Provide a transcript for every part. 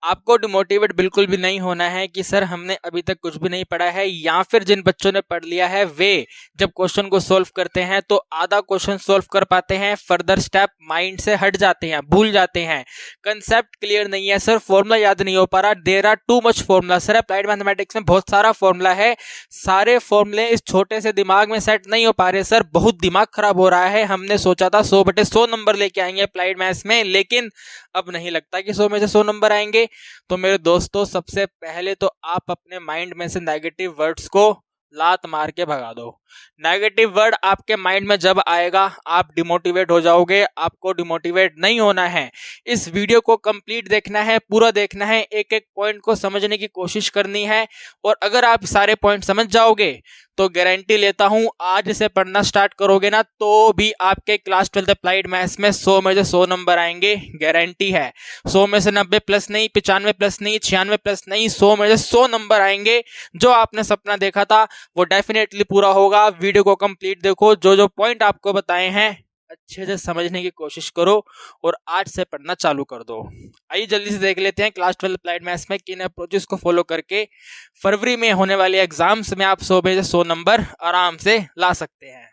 आपको डिमोटिवेट बिल्कुल भी नहीं होना है कि सर हमने अभी तक कुछ भी नहीं पढ़ा है, या फिर जिन बच्चों ने पढ़ लिया है वे जब क्वेश्चन को सोल्व करते हैं तो आधा क्वेश्चन सोल्व कर पाते हैं, फर्दर स्टेप माइंड से हट जाते हैं, भूल जाते हैं, कंसेप्ट क्लियर नहीं है, सर फॉर्मूला याद नहीं हो पा रहा, there are too much formula. Sir applied mathematics में बहुत सारा फॉर्मूला है, सारे फॉर्मूले इस छोटे से दिमाग में सेट नहीं हो पा रहे सर, बहुत दिमाग खराब हो रहा है। हमने सोचा था 100/100 नंबर लेके आएंगे अप्लाइड मैथ्स में, लेकिन अब नहीं लगता कि 100 में से 100 नंबर आएंगे। तो मेरे दोस्तों, सबसे पहले तो आप अपने माइंड में से नेगेटिव वर्ड्स को लात मार के भगा दो। नेगेटिव वर्ड आपके माइंड में जब आएगा आप डिमोटिवेट हो जाओगे। आपको डिमोटिवेट नहीं होना है, इस वीडियो को कंप्लीट देखना है, पूरा देखना है, एक एक पॉइंट को समझने की कोशिश करनी है। और अगर आप सारे पॉइंट समझ जाओगे तो गारंटी लेता हूं आज से पढ़ना स्टार्ट करोगे ना तो भी आपके क्लास 12 अप्लाइड मैथ्स में 100 में से 100 नंबर आएंगे, गारंटी है। 100 में से 90 प्लस नहीं, 95 प्लस नहीं, 96 प्लस नहीं, 100 में से 100 नंबर आएंगे। जो आपने सपना देखा था वो डेफिनेटली पूरा होगा। वीडियो को कंप्लीट देखो, जो जो पॉइंट आपको बताए हैं अच्छे से समझने की कोशिश करो और आज से पढ़ना चालू कर दो। आइए जल्दी से देख लेते हैं क्लास 12 अप्लाइड मैथ्स में किन अप्रोचेस को फॉलो करके फरवरी में होने वाले एग्जाम्स में आप 100 में से 100 नंबर आराम से ला सकते हैं।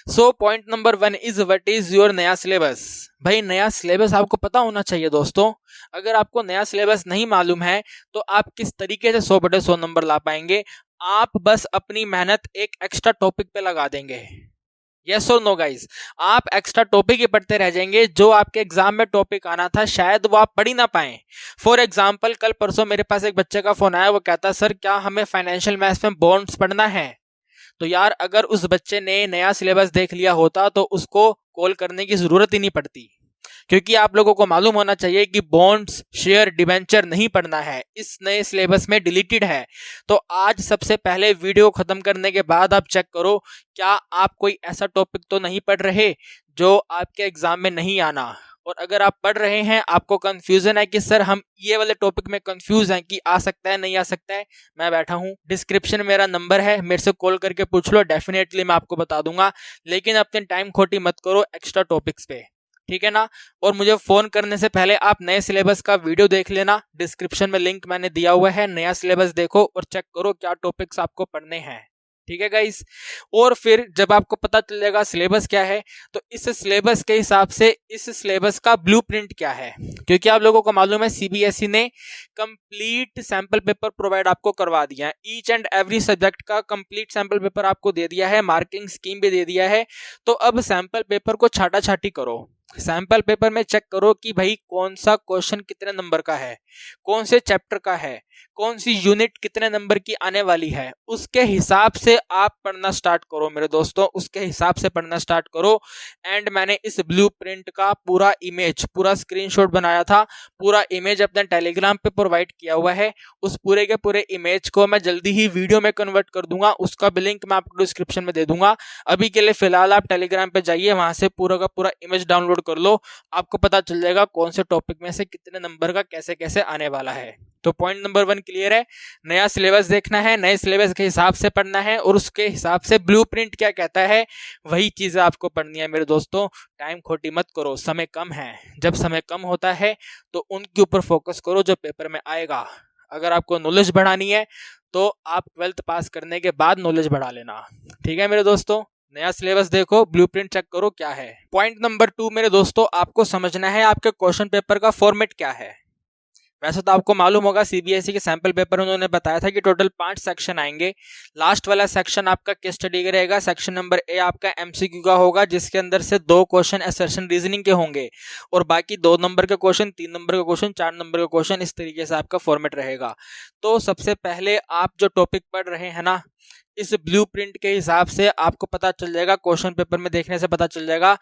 So point number 1 is what is your नया सिलेबस। भाई नया सिलेबस आपको पता होना चाहिए दोस्तों। अगर आपको नया सिलेबस नहीं मालूम है तो आप किस तरीके से 100/100 नंबर ला पाएंगे। आप बस अपनी मेहनत एक एक्स्ट्रा टॉपिक पे लगा देंगे। यस और नो गाइज, आप एक्स्ट्रा टॉपिक ही पढ़ते रह जाएंगे। जो आपके एग्जाम में टॉपिक आना था शायद वो आप पढ़ ही ना पाए। फॉर एग्जाम्पल कल परसों मेरे पास एक बच्चे का फोन आया, वो कहता सर क्या हमें फाइनेंशियल मैथ्स में बॉन्ड्स पढ़ना है। तो यार अगर उस बच्चे ने नया सिलेबस देख लिया होता तो उसको कॉल करने की जरूरत ही नहीं पड़ती, क्योंकि आप लोगों को मालूम होना चाहिए कि बॉन्ड्स, शेयर, डिबेंचर नहीं पढ़ना है, इस नए सिलेबस में डिलीटेड है। तो आज सबसे पहले वीडियो खत्म करने के बाद आप चेक करो क्या आप कोई ऐसा टॉपिक तो नहीं पढ़ रहे जो आपके एग्जाम में नहीं आना। और अगर आप पढ़ रहे हैं, आपको कंफ्यूजन है कि सर हम ये वाले टॉपिक में कंफ्यूज हैं कि आ सकता है नहीं आ सकता है, मैं बैठा हूँ, डिस्क्रिप्शन में मेरा नंबर है, मेरे से कॉल करके पूछ लो, डेफिनेटली मैं आपको बता दूंगा। लेकिन अपने टाइम खोटी मत करो एक्स्ट्रा टॉपिक्स पे, ठीक है ना। और मुझे फोन करने से पहले आप नए सिलेबस का वीडियो देख लेना, डिस्क्रिप्शन में लिंक मैंने दिया हुआ है, नया सिलेबस देखो और चेक करो क्या टॉपिक्स आपको पढ़ने हैं, ठीक है गाइस। और फिर जब आपको पता चलेगा सिलेबस क्या है तो इस सिलेबस के हिसाब से इस सिलेबस का ब्लूप्रिंट क्या है, क्योंकि आप लोगों को मालूम है सीबीएसई ने कंप्लीट सैंपल पेपर प्रोवाइड आपको करवा दिया है। ईच एंड एवरी सब्जेक्ट का कंप्लीट सैंपल पेपर आपको दे दिया है, मार्किंग स्कीम भी दे दिया है। तो अब सैंपल पेपर को छाटा छाटी करो, सैंपल पेपर में चेक करो कि भाई कौन सा क्वेश्चन कितने नंबर का है, कौन से चैप्टर का है, कौन सी यूनिट कितने नंबर की आने वाली है, उसके हिसाब से आप पढ़ना स्टार्ट करो मेरे दोस्तों, उसके हिसाब से पढ़ना स्टार्ट करो। एंड मैंने इस ब्लूप्रिंट का पूरा इमेज, पूरा स्क्रीनशॉट बनाया था, पूरा इमेज अपने टेलीग्राम पे प्रोवाइड किया हुआ है। उस पूरे के पूरे इमेज को मैं जल्दी ही वीडियो में कन्वर्ट कर दूंगा, उसका भी लिंक मैं आपको डिस्क्रिप्शन में दे दूंगा। अभी के लिए फिलहाल आप टेलीग्राम पे जाइए, वहां से पूरा का पूरा इमेज डाउनलोड कर लो, आपको पता चल जाएगा कौन से टॉपिक में से कितने नंबर का कैसे कैसे आने वाला है। तो पॉइंट नंबर 1 क्लियर है, नया सिलेबस देखना है, नए सिलेबस के हिसाब से पढ़ना है और उसके हिसाब से ब्लूप्रिंट क्या कहता है वही चीजें आपको पढ़नी है मेरे दोस्तों। टाइम खोटी मत करो, समय कम है, जब समय कम होता है तो उनके ऊपर फोकस करो जो पेपर में आएगा। अगर आपको नॉलेज बढ़ानी है तो आप 12th पास करने के बाद नॉलेज बढ़ा लेना, ठीक है मेरे दोस्तों। नया सिलेबस देखो, ब्लूप्रिंट चेक करो क्या है। पॉइंट नंबर 2 मेरे दोस्तों, आपको समझना है आपके क्वेश्चन पेपर का फॉर्मेट क्या है। वैसे तो आपको मालूम होगा सीबीएसई के सैंपल पेपर उन्होंने बताया था कि टोटल 5 सेक्शन आएंगे। लास्ट वाला सेक्शन आपका केस स्टडी का रहेगा, सेक्शन नंबर ए आपका एमसीक्यू का होगा जिसके अंदर से 2 क्वेश्चन असर्शन रीजनिंग के होंगे और बाकी 2 नंबर के क्वेश्चन, 3 नंबर का क्वेश्चन, 4 नंबर का क्वेश्चन, इस तरीके से आपका फॉर्मेट रहेगा। तो सबसे पहले आप जो टॉपिक पढ़ रहे हैं ना, इस ब्लूप्रिंट के हिसाब से आपको पता चल जाएगा, क्वेश्चन पेपर में देखने से पता चल जाएगा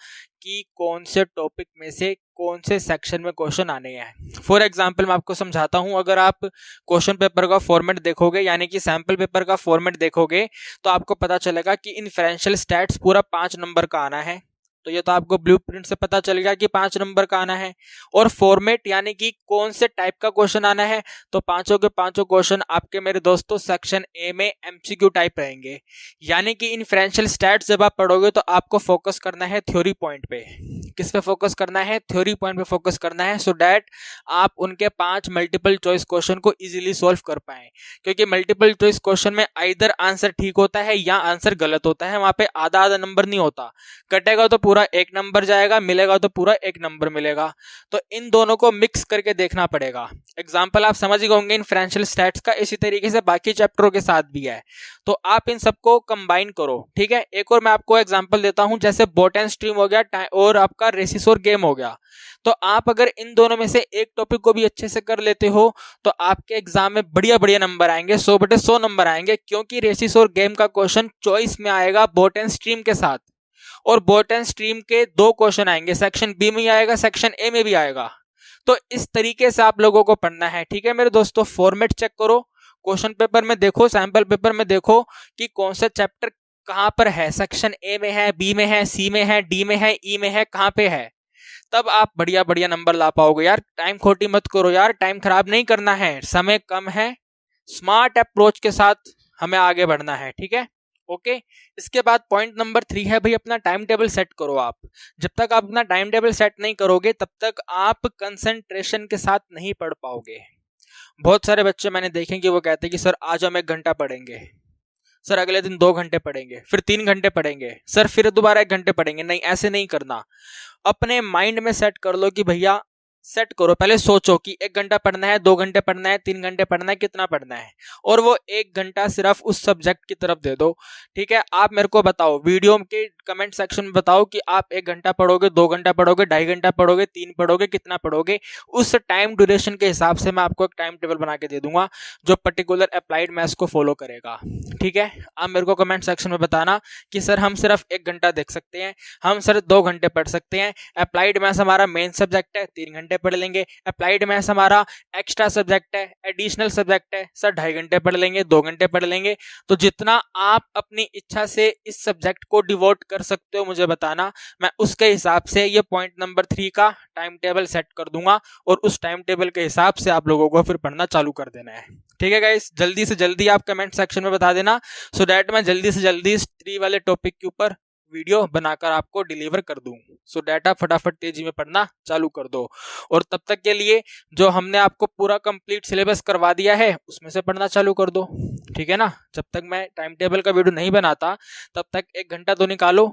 कि कौन से टॉपिक में से कौन से सेक्शन में क्वेश्चन आने हैं। फॉर एग्जांपल मैं आपको समझाता हूं, अगर आप क्वेश्चन पेपर का फॉर्मेट देखोगे यानी कि सैंपल पेपर का फॉर्मेट देखोगे तो आपको पता चलेगा कि इन्फरेंशियल स्टैट्स पूरा 5 नंबर का आना है, तो ये तो आपको ब्लूप्रिंट से पता चल गया कि 5 नंबर का आना है। और फॉर्मेट यानी कि कौन से टाइप का क्वेश्चन आना है, तो पांचों के पांचों क्वेश्चन आपके मेरे दोस्तों सेक्शन ए में एमसीक्यू टाइप रहेंगे। यानी कि इन फाइनेंशियल स्टैट्स जब आप पढ़ोगे तो आपको फोकस करना है थ्योरी पॉइंट पे। किस पे फोकस करना है? थ्योरी पॉइंट पे फोकस करना है, सो दैट आप उनके 5 मल्टीपल चॉइस क्वेश्चन को इजीली सॉल्व कर पाए। क्योंकि मल्टीपल चॉइस क्वेश्चन में आइदर आंसर ठीक होता है या आंसर गलत होता है, वहां पे आधा आधा नंबर नहीं होता। कटेगा तो पूरा 1 नंबर जाएगा, मिलेगा तो पूरा 1 नंबर मिलेगा। तो इन दोनों को मिक्स करके देखना पड़ेगा। एग्जाम्पल आप समझ गए होंगे इन फाइनेंशियल स्टैट्स का, इसी तरीके से बाकी चैप्टरों के साथ भी है। तो आप इन सबको कंबाइन करो, ठीक है। एक और मैं आपको एग्जांपल देता हूं, जैसे बोट एंड स्ट्रीम हो गया और आपका रेसिसोर गेम हो गया। तो आप अगर इन दोनों में से एक टॉपिक को भी अच्छे से कर लेते हो तो आपके एग्जाम में बढ़िया बढ़िया नंबर आएंगे, 100/100 नंबर आएंगे। क्योंकि रेसिसोर गेम का क्वेश्चन चॉइस में आएगा बोट एंड स्ट्रीम के साथ, और बोट एंड स्ट्रीम के 2 क्वेश्चन आएंगे, सेक्शन बी में आएगा, सेक्शन ए में भी आएगा। तो इस तरीके से आप लोगों को पढ़ना है, ठीक है मेरे दोस्तों। फॉर्मेट चेक करो, क्वेश्चन पेपर में देखो, सैंपल पेपर में देखो कि कौन सा चैप्टर कहां पर है, सेक्शन ए में है, बी में है, सी में है, डी में है, ई में है, कहां पे है। तब आप बढ़िया बढ़िया नंबर ला पाओगे यार। टाइम खोटी मत करो यार, टाइम खराब नहीं करना है, समय कम है, स्मार्ट अप्रोच के साथ हमें आगे बढ़ना है, ठीक है। ओके, इसके बाद पॉइंट नंबर 3 है भाई, अपना टाइम टेबल सेट करो आप। जब तक आप अपना टाइम टेबल सेट नहीं करोगे तब तक आप कंसंट्रेशन के साथ नहीं पढ़ पाओगे। बहुत सारे बच्चे मैंने देखे कि वो कहते हैं कि सर आज हम 1 घंटा पढ़ेंगे, सर अगले दिन 2 घंटे पढ़ेंगे, फिर 3 घंटे पढ़ेंगे, सर फिर दोबारा 1 घंटे पढ़ेंगे। नहीं, ऐसे नहीं करना। अपने माइंड में सेट कर लो कि भैया, सेट करो, पहले सोचो कि 1 घंटा पढ़ना है, 2 घंटे पढ़ना है, 3 घंटे पढ़ना है, कितना पढ़ना है, और वो 1 घंटा सिर्फ उस सब्जेक्ट की तरफ दे दो, ठीक है। आप मेरे को बताओ, वीडियो के कमेंट सेक्शन में बताओ कि आप 1 घंटा पढ़ोगे, 2 घंटा पढ़ोगे, 2.5 घंटा पढ़ोगे, 3 पढ़ोगे, कितना पढ़ोगे। उस टाइम ड्यूरेशन के हिसाब से मैं आपको एक टाइम टेबल बना के दे दूंगा जो पर्टिकुलर अप्लाइड मैथ्स को फॉलो करेगा, ठीक है। आप मेरे को कमेंट सेक्शन में बताना कि सर हम सिर्फ 1 घंटा देख सकते हैं, हम सर 2 घंटे पढ़ सकते हैं, अप्लाइड मैथ्स हमारा मेन सब्जेक्ट है, 3 घंटे पढ़ लेंगे, अप्लाइड मैथ्स हमारा एक्स्ट्रा सब्जेक्ट है, एडिशनल सब्जेक्ट है, सर 2.5 घंटे पढ़ लेंगे, 2 घंटे पढ़ लेंगे। तो जितना आप अपनी इच्छा से इस सब्जेक्ट को डिवोट कर सकते हो मुझे बताना, मैं उसके हिसाब से ये पॉइंट नंबर 3 का टाइम टेबल सेट कर दूंगा, और उस टाइम टेबल के हिसाब से आप लोगों को फिर पढ़ना चालू कर देना है, ठीक है गाइस। जल्दी से जल्दी आप कमेंट सेक्शन में बता देना, सो दैट मैं जल्दी से जल्दी इस 3 वाले टॉपिक के ऊपर वीडियो बनाकर आपको डिलीवर कर दूं, सो डाटा फटाफट तेजी में पढ़ना चालू कर दो। और तब तक के लिए जो हमने आपको पूरा कंप्लीट सिलेबस करवा दिया है उसमें से पढ़ना चालू कर दो, ठीक है ना। जब तक मैं टाइम टेबल का वीडियो नहीं बनाता तब तक 1 घंटा तो निकालो,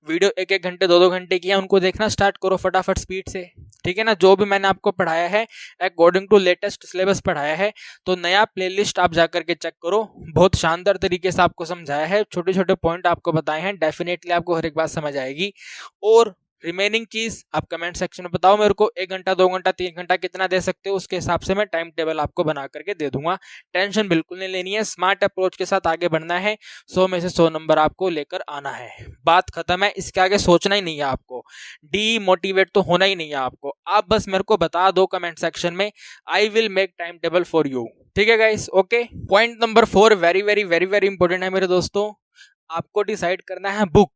वीडियो 1-1 घंटे 2-2 घंटे की है उनको देखना स्टार्ट करो फटाफट स्पीड से, ठीक है ना। जो भी मैंने आपको पढ़ाया है अकॉर्डिंग टू लेटेस्ट सिलेबस पढ़ाया है, तो नया प्लेलिस्ट आप जाकर के चेक करो, बहुत शानदार तरीके से आपको समझाया है, छोटे छोटे पॉइंट आपको बताए हैं, डेफिनेटली आपको हर एक बात समझ आएगी। और रिमेनिंग चीज आप कमेंट सेक्शन में बताओ मेरे को, 1 घंटा 2 घंटा 3 घंटा कितना दे सकते हो, उसके हिसाब से मैं टाइम टेबल आपको बना करके दे दूंगा। टेंशन बिल्कुल नहीं लेनी है, स्मार्ट अप्रोच के साथ आगे बढ़ना है, 100 में से 100 नंबर आपको लेकर आना है, बात खत्म है। इसके आगे सोचना ही नहीं है आपको, डीमोटिवेट तो होना ही नहीं है आपको। आप बस मेरे को बता दो कमेंट सेक्शन में, I will make time table for you, ठीक है guys. Okay, point number 4 very very very very important है मेरे दोस्तों। आपको डिसाइड करना है बुक,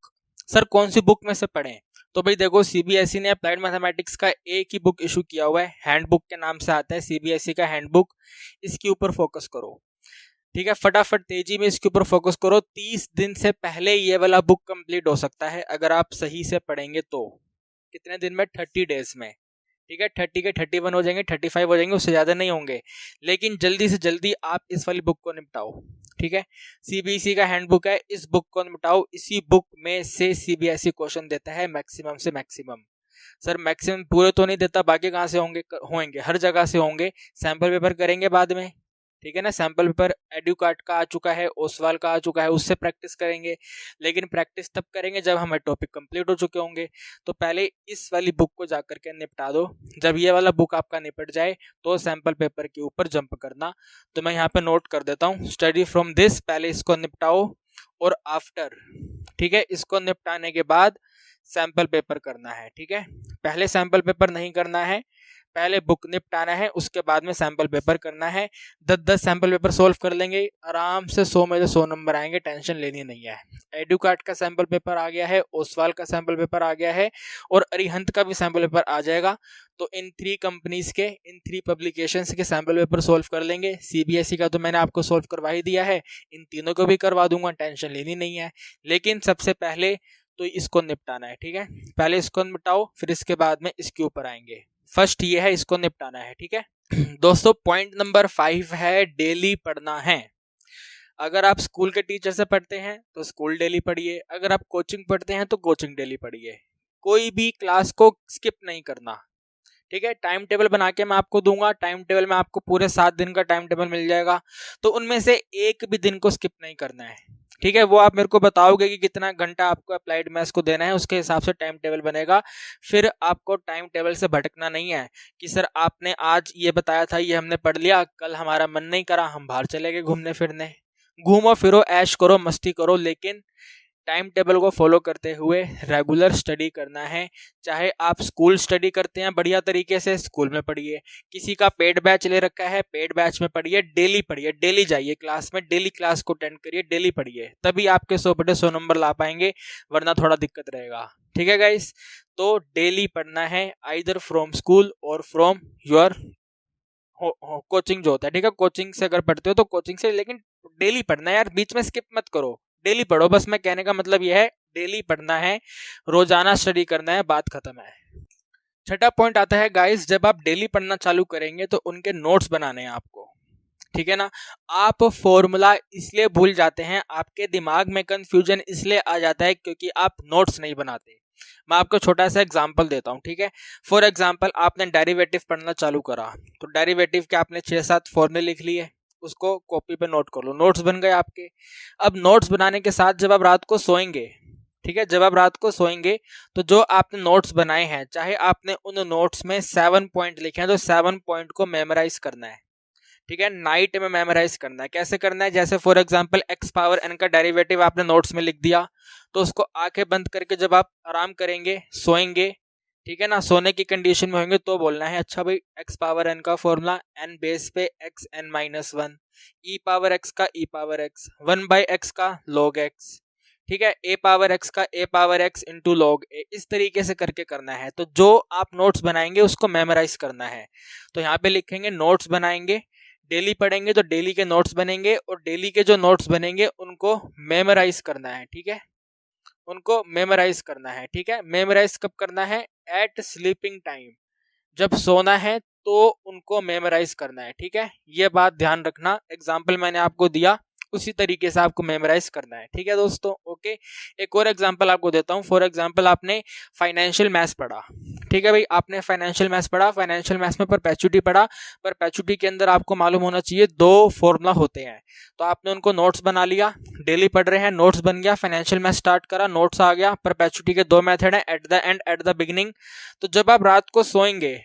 सर कौन सी बुक में से पढ़ें। तो भाई देखो, सीबीएसई ने अप्लाइड मैथमेटिक्स का एक ही बुक इशू किया हुआ है, हैंडबुक के नाम से आता है, सीबीएसई का हैंडबुक। इसके ऊपर फोकस करो, ठीक है, फटाफट तेजी में इसके ऊपर फोकस करो। 30 दिन से पहले ये वाला बुक कंप्लीट हो सकता है अगर आप सही से पढ़ेंगे तो। कितने दिन में? 30 डेज में, ठीक है। 30 के 31 हो जाएंगे, 35 हो जाएंगे, उससे ज्यादा नहीं होंगे। लेकिन जल्दी से जल्दी आप इस वाली बुक को निपटाओ, ठीक है। सीबीएसई का हैंडबुक है, इस बुक को निपटाओ। इसी बुक में से सीबीएसई क्वेश्चन देता है मैक्सिमम से मैक्सिमम। सर मैक्सिमम पूरे तो नहीं देता, बाकी कहाँ से होंगे, हर जगह से होंगे। सैंपल पेपर करेंगे बाद में, ठीक है ना। सैंपल पेपर एडुकार्ट का आ चुका है, ओसवाल का आ चुका है, उससे प्रैक्टिस करेंगे। लेकिन प्रैक्टिस तब करेंगे जब हमारे टॉपिक कंप्लीट हो चुके होंगे। तो पहले इस वाली बुक को जा करके निपटा दो। जब ये वाला बुक आपका निपट जाए तो सैंपल पेपर के ऊपर जंप करना। तो मैं यहाँ पे नोट कर देता हूँ, स्टडी फ्रॉम दिस, पहले इसको निपटाओ, और आफ्टर, ठीक है, इसको निपटाने के बाद सैंपल पेपर करना है, ठीक है। पहले सैंपल पेपर नहीं करना है, पहले बुक निपटाना है, उसके बाद में सैम्पल पेपर करना है। 10-10 सैम्पल पेपर सोल्व कर लेंगे, आराम से 100 में से 100 नंबर आएंगे, टेंशन लेनी नहीं है। एडुकार्ट का सैम्पल पेपर आ गया है, ओसवाल का सैम्पल पेपर आ गया है और अरिहंत का भी सैम्पल पेपर आ जाएगा। तो इन 3 कंपनीज के, इन 3 पब्लिकेशंस के सैम्पल पेपर सोल्व कर लेंगे। सीबीएसई का तो मैंने आपको सोल्व करवा ही दिया है, इन तीनों को भी करवा दूंगा, टेंशन लेनी नहीं है। लेकिन सबसे पहले तो इसको निपटाना है, ठीक है। पहले इसको निपटाओ, फिर इसके बाद में इसके ऊपर आएंगे। फर्स्ट ये है, इसको निपटाना है, ठीक है। दोस्तों पॉइंट नंबर 5 है डेली पढ़ना है। अगर आप स्कूल के टीचर से पढ़ते हैं तो स्कूल डेली पढ़िए, अगर आप कोचिंग पढ़ते हैं तो कोचिंग डेली पढ़िए। कोई भी क्लास को स्किप नहीं करना, ठीक है। टाइम टेबल बना के मैं आपको दूंगा, टाइम टेबल में आपको पूरे 7 दिन का टाइम टेबल मिल जाएगा, तो उनमें से एक भी दिन को स्किप नहीं करना है, ठीक है। वो आप मेरे को बताओगे कि कितना घंटा आपको अप्लाइड मैथ्स को देना है, उसके हिसाब से टाइम टेबल बनेगा। फिर आपको टाइम टेबल से भटकना नहीं है कि सर आपने आज ये बताया था, ये हमने पढ़ लिया, कल हमारा मन नहीं करा, हम बाहर चले गए घूमने फिरने। घूमो फिरो, ऐश करो, मस्ती करो, लेकिन टाइम टेबल को फॉलो करते हुए रेगुलर स्टडी करना है। चाहे आप स्कूल स्टडी करते हैं बढ़िया तरीके से, स्कूल में पढ़िए। किसी का पेड बैच ले रखा है, पेड बैच में पढ़िए, डेली जाइए क्लास में, डेली क्लास को अटेंड करिए, डेली पढ़िए, तभी आपके 100/100 नंबर ला पाएंगे, वरना थोड़ा दिक्कत रहेगा, ठीक है गाइस। तो डेली पढ़ना है, आइदर फ्रॉम स्कूल और फ्रॉम योर कोचिंग जो होता है, ठीक है। कोचिंग से अगर पढ़ते हो तो कोचिंग से, लेकिन डेली पढ़ना है यार, बीच में स्किप मत करो, डेली पढ़ो। बस मैं कहने का मतलब यह है, डेली पढ़ना है, रोजाना स्टडी करना है, बात खत्म है। छठा पॉइंट आता है गाइस, जब आप डेली पढ़ना चालू करेंगे तो उनके नोट्स बनाने हैं आपको, ठीक है ना। आप फॉर्मूला इसलिए भूल जाते हैं, आपके दिमाग में कंफ्यूजन इसलिए आ जाता है क्योंकि आप नोट्स नहीं बनाते। मैं आपको छोटा सा एग्जांपल देता हूँ, ठीक है। फॉर एग्जांपल आपने डेरिवेटिव पढ़ना चालू करा, तो डेरिवेटिव के आपने 6-7 फॉर्मूले लिख लिए, उसको कॉपी पे नोट कर लो, नोट्स बन गए आपके। अब नोट्स बनाने के साथ जब आप रात को सोएंगे, ठीक है, जब आप रात को सोएंगे तो जो आपने नोट्स बनाए हैं, चाहे आपने उन नोट्स में 7 पॉइंट लिखे हैं, तो 7 पॉइंट को मेमोराइज करना है, ठीक है। नाइट में मेमोराइज करना है। कैसे करना है? जैसे for example x power n का डेरिवेटिव आपने नोट्स में लिख दिया, तो उसको आंखें बंद करके जब आप आराम करेंगे, सोएंगे, ठीक है ना, सोने की कंडीशन में होंगे, तो बोलना है अच्छा भाई x पावर n का फॉर्मूला n बेस पे xn-1, e पावर x का e पावर x, 1/x का log x, ठीक है, a पावर x का a power x into log a, इस तरीके से करके करना है। तो जो आप नोट्स बनाएंगे उसको मेमोराइज करना है। तो यहाँ पे लिखेंगे नोट्स बनाएंगे, डेली पढ़ेंगे तो डेली के नोट्स बनेंगे, और डेली के जो नोट्स बनेंगे उनको मेमोराइज करना है, ठीक है, उनको मेमोराइज करना है, ठीक है। मेमोराइज कब करना है? एट स्लीपिंग टाइम, जब सोना है तो उनको मेमोराइज करना है, ठीक है। ये बात ध्यान रखना, एग्जाम्पल मैंने आपको दिया उसी तरीके से आपको मेमोराइज करना है, ठीक है दोस्तों। ओके, एक और एग्जांपल आपको देता हूँ। फॉर एग्जांपल आपने फाइनेंशियल मैथ्स पढ़ा, ठीक है भाई, आपने फाइनेंशियल मैथ्स पढ़ा, फाइनेंशियल मैथ्स में परपेचुटी पढ़ा, परपेचुटी के अंदर आपको मालूम होना चाहिए 2 फॉर्मूला होते हैं, तो आपने उनको नोट्स बना लिया, डेली पढ़ रहे हैं, नोट्स बन गया, फाइनेंशियल मैथ्स स्टार्ट करा, नोट्स आ गया, परपेचुटी के 2 मेथड हैं, at the end, at the beginning. तो जब आप रात को सोएंगे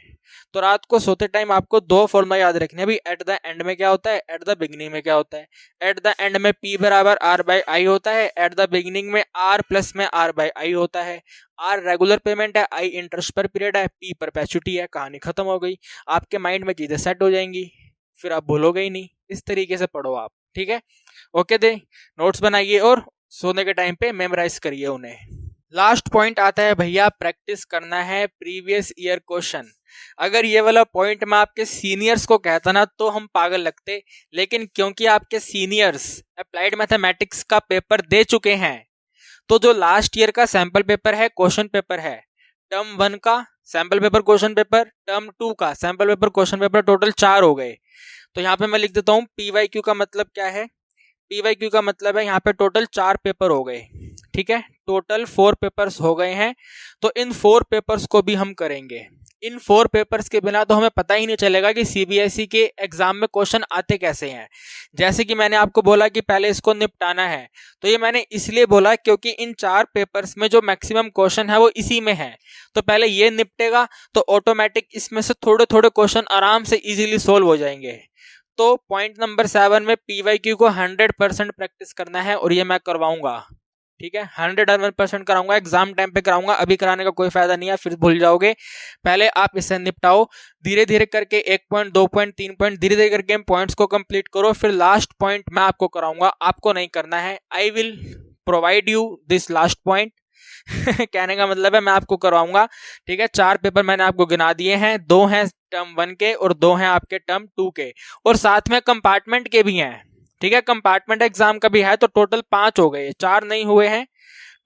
तो रात को सोते टाइम आपको 2 फॉर्मूला याद रखने हैं। भाई एट द एंड में क्या होता है, एट द बिगिनिंग में क्या होता है। एट द एंड में P बराबर R/I होता है, एट द बिगिनिंग में R प्लस में R/I होता है। R रेगुलर पेमेंट है, I इंटरेस्ट पर पीरियड है, P परपेचुटी है। कहानी खत्म हो गई, आपके माइंड में चीजें सेट हो जाएंगी, फिर आप भूलोगे ही नहीं। इस तरीके से पढ़ो आप, ठीक है। ओके दे, नोट्स बनाइए और सोने के टाइम पे मेमोराइज करिए उन्हें। लास्ट पॉइंट आता है भैया, प्रैक्टिस करना है प्रीवियस ईयर क्वेश्चन। अगर ये वाला पॉइंट मैं आपके सीनियर्स को कहता ना तो हम पागल लगते, लेकिन क्योंकि आपके सीनियर्स अप्लाइड मैथमेटिक्स का पेपर दे चुके हैं, तो जो लास्ट ईयर का सैंपल पेपर है, क्वेश्चन पेपर है, टर्म 1 का sample paper question paper, term 2 का sample paper question paper, total 4 हो गए। तो यहाँ पे मैं लिख देता हूँ PYQ का मतलब क्या है। PYQ का मतलब है यहाँ पे टोटल 4 पेपर हो गए, ठीक है, टोटल 4 पेपर्स हो गए हैं। तो इन 4 पेपर्स को भी हम करेंगे। इन 4 पेपर्स के बिना तो हमें पता ही नहीं चलेगा कि CBSE के एग्जाम में क्वेश्चन आते कैसे हैं। जैसे कि मैंने आपको बोला कि पहले इसको निपटाना है, तो ये मैंने इसलिए बोला क्योंकि इन 4 पेपर्स में जो मैक्सिमम क्वेश्चन है वो इसी में है। तो पहले ये निपटेगा तो ऑटोमेटिक इसमें से थोड़े थोड़े क्वेश्चन आराम से इजीली सोल्व हो जाएंगे। तो पॉइंट नंबर 7 में PYQ को 100% प्रैक्टिस करना है, और ये मैं करवाऊंगा, ठीक है, 101% कराऊंगा, एग्जाम टाइम पे कराऊंगा, अभी कराने का कोई फायदा नहीं है, फिर भूल जाओगे। पहले आप इससे निपटाओ, धीरे धीरे करके 1 पॉइंट 2 पॉइंट 3 पॉइंट धीरे धीरे करके पॉइंट्स को कंप्लीट करो, फिर लास्ट पॉइंट मैं आपको कराऊंगा, आपको नहीं करना है। I will provide you this last point. कहने का मतलब है मैं आपको करवाऊंगा। ठीक है, 4 पेपर मैंने आपको गिना दिए हैं, 2 हैं टर्म 1 के और 2 हैं आपके टर्म 2 के, और साथ में कंपार्टमेंट के भी हैं। ठीक है, कंपार्टमेंट एग्जाम का भी है, तो टोटल 5 हो गए, 4 नहीं हुए हैं,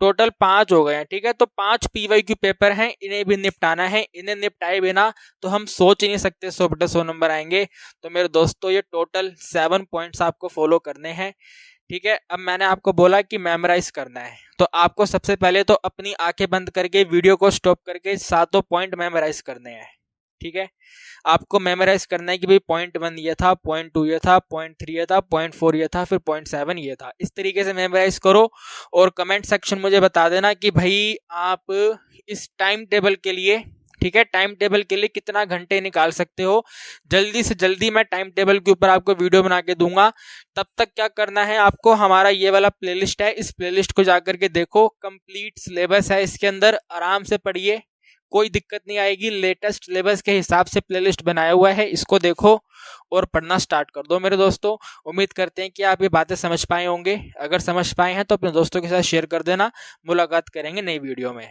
टोटल 5 हो गए हैं। ठीक है, तो 5 PYQ पेपर हैं, इन्हें भी निपटाना है। इन्हें निपटाए बिना तो हम सोच ही नहीं सकते 100/100 नंबर आएंगे। तो मेरे दोस्तों, ये टोटल 7 पॉइंट्स आपको फॉलो करने हैं। ठीक है, अब मैंने आपको बोला कि मेमोराइज करना है, तो आपको सबसे पहले तो अपनी आंखें बंद करके वीडियो को स्टॉप करके 7 पॉइंट मेमोराइज करने हैं। ठीक है, आपको मेमोराइज करना है कि भाई पॉइंट 1 ये था, पॉइंट 2 ये था, पॉइंट 3 ये था, पॉइंट 4 ये था, फिर पॉइंट 7 ये था। इस तरीके से मेमोराइज करो और कमेंट सेक्शन मुझे बता देना कि भाई आप इस टाइम टेबल के लिए, ठीक है, टाइम टेबल के लिए कितना घंटे निकाल सकते हो। जल्दी से जल्दी मैं टाइम टेबल के ऊपर आपको वीडियो बना के दूंगा। तब तक क्या करना है आपको, हमारा ये वाला प्लेलिस्ट है, इस प्लेलिस्ट को जाकर के देखो, कंप्लीट सिलेबस है इसके अंदर, आराम से पढ़िए, कोई दिक्कत नहीं आएगी। लेटेस्ट सिलेबस के हिसाब से प्लेलिस्ट बनाया हुआ है, इसको देखो और पढ़ना स्टार्ट कर दो मेरे दोस्तों। उम्मीद करते हैं कि आप ये बातें समझ पाए होंगे। अगर समझ पाए हैं तो अपने दोस्तों के साथ शेयर कर देना। मुलाकात करेंगे नई वीडियो में।